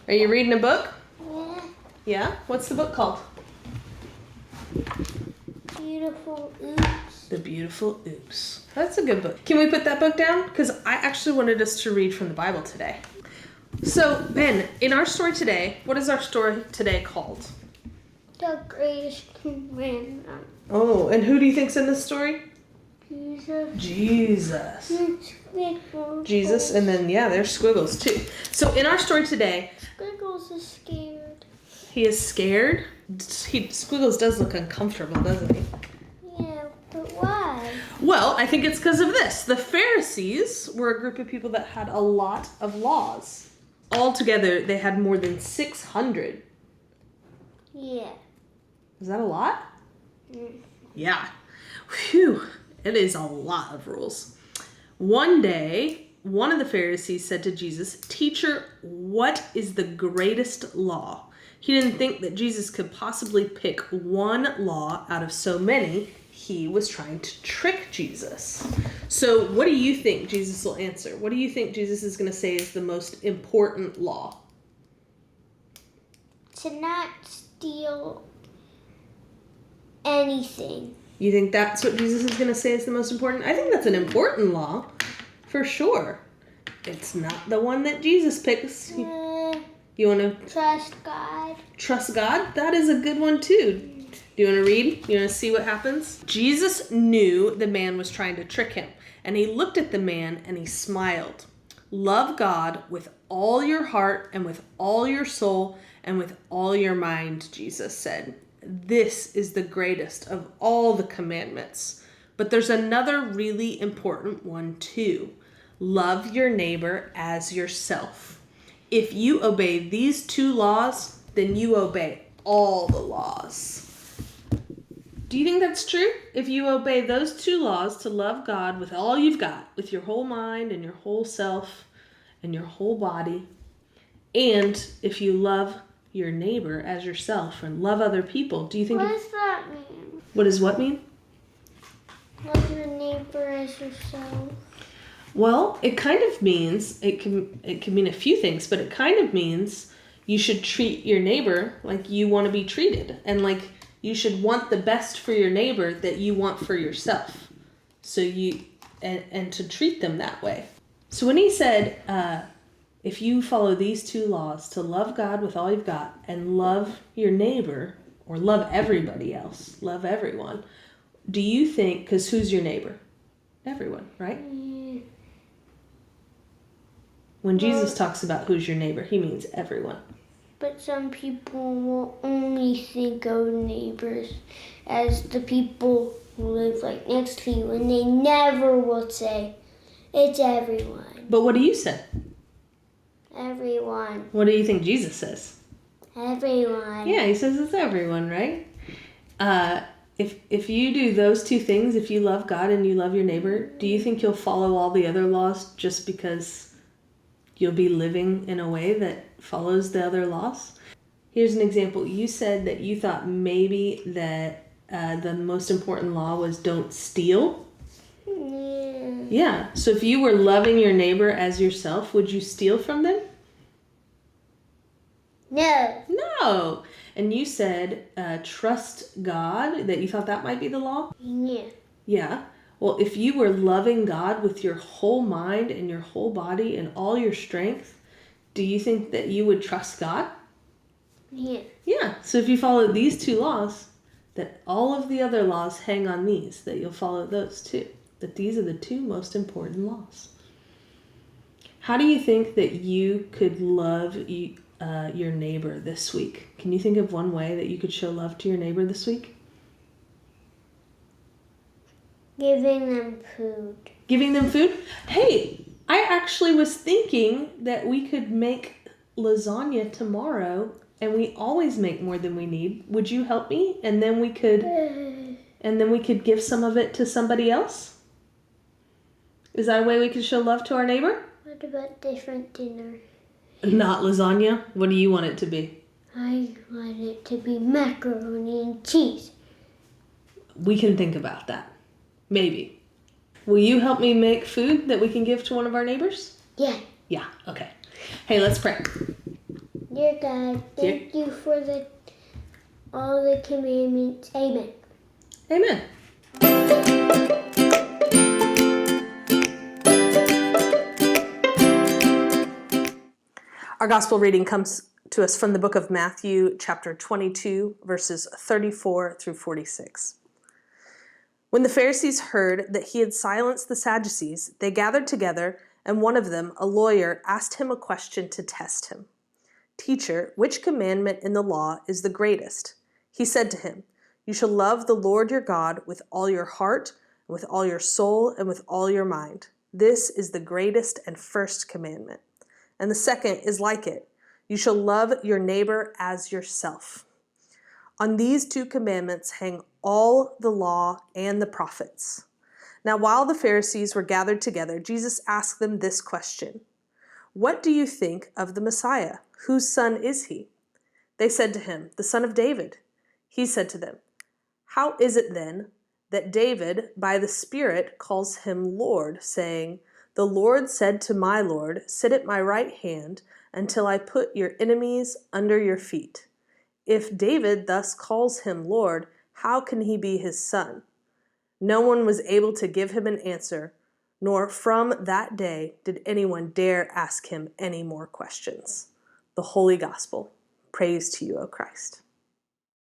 Are you reading a book? Yeah. Yeah? What's the book called? Beautiful Oops. The Beautiful Oops. That's a good book. Can we put that book down? Because I actually wanted us to read from the Bible today. So, Ben, in our story today, what is our story today called? The Greatest Commandment. Oh, and who do you think's in this story? Jesus. Jesus, and then, yeah, there's Squiggles too. So in our story today, Squiggles is scared. he is scared. Squiggles does look uncomfortable, doesn't he? Yeah, but why? Well, I think it's because of this. The Pharisees were a group of people that had a lot of laws. Altogether, they had more than 600. Yeah. Is that a lot? Mm. Yeah. Whew. It is a lot of rules. One day, one of the Pharisees said to Jesus, "Teacher, what is the greatest law?" He didn't think that Jesus could possibly pick one law out of so many. He was trying to trick Jesus. So what do you think Jesus will answer? What do you think Jesus is going to say is the most important law? To not steal anything. You think that's what Jesus is going to say is the most important? I think that's an important law, for sure. It's not the one that Jesus picks. You want to trust God? Trust God? That is a good one too. Do you want to read? You want to see what happens? Jesus knew the man was trying to trick him, and he looked at the man and he smiled. Love God with all your heart and with all your soul and with all your mind, Jesus said. This is the greatest of all the commandments. But there's another really important one too. Love your neighbor as yourself. If you obey these two laws, then you obey all the laws. Do you think that's true? If you obey those two laws to love God with all you've got, with your whole mind and your whole self and your whole body, and if you love your neighbor as yourself and love other people, do you think... What does that mean? What does what mean? Love your neighbor as yourself. Well, it kind of means, it can mean a few things, but it kind of means you should treat your neighbor like you want to be treated. And like you should want the best for your neighbor that you want for yourself. So and to treat them that way. So when he said, if you follow these two laws, to love God with all you've got and love your neighbor, or love everybody else, love everyone, do you think, because who's your neighbor? Everyone, right? When Jesus talks about who's your neighbor, he means everyone. But some people will only think of neighbors as the people who live right next to you, and they never will say, it's everyone. But what do you say? Everyone. What do you think Jesus says? Everyone. Yeah, he says it's everyone, right? If you do those two things, if you love God and you love your neighbor, do you think you'll follow all the other laws just because you'll be living in a way that follows the other laws? Here's an example. You said that you thought maybe that the most important law was don't steal. Yeah. So if you were loving your neighbor as yourself, would you steal from them? No. No. And you said trust God, that you thought that might be the law? Yeah. Yeah. Well, if you were loving God with your whole mind and your whole body and all your strength, do you think that you would trust God? Yeah. Yeah. So if you follow these two laws, that all of the other laws hang on these, that you'll follow those too. That these are the two most important laws. How do you think that you could love your neighbor this week? Can you think of one way that you could show love to your neighbor this week? Giving them food. Giving them food? Hey, I actually was thinking that we could make lasagna tomorrow, and we always make more than we need. Would you help me? And then we could give some of it to somebody else? Is that a way we could show love to our neighbor? What about different dinner? Not lasagna? What do you want it to be? I want it to be macaroni and cheese. We can think about that. Maybe. Will you help me make food that we can give to one of our neighbors? Yeah. Yeah, okay. Hey, let's pray. Dear God, thank you for all the commandments. Amen. Amen. Our gospel reading comes to us from the book of Matthew, chapter 22, verses 34 through 46. When the Pharisees heard that he had silenced the Sadducees, they gathered together, and one of them, a lawyer, asked him a question to test him. Teacher, which commandment in the law is the greatest? He said to him, You shall love the Lord your God with all your heart, and with all your soul, and with all your mind. This is the greatest and first commandment. And the second is like it. You shall love your neighbor as yourself. On these two commandments hang all the law and the prophets. Now, while the Pharisees were gathered together, Jesus asked them this question: What do you think of the Messiah? Whose son is he? They said to him, The son of David. He said to them, How is it then that David, by the Spirit, calls him Lord, saying, The Lord said to my Lord, Sit at my right hand until I put your enemies under your feet? If David thus calls him Lord, how can he be his son? No one was able to give him an answer, nor from that day did anyone dare ask him any more questions. The Holy Gospel. Praise to you, O Christ.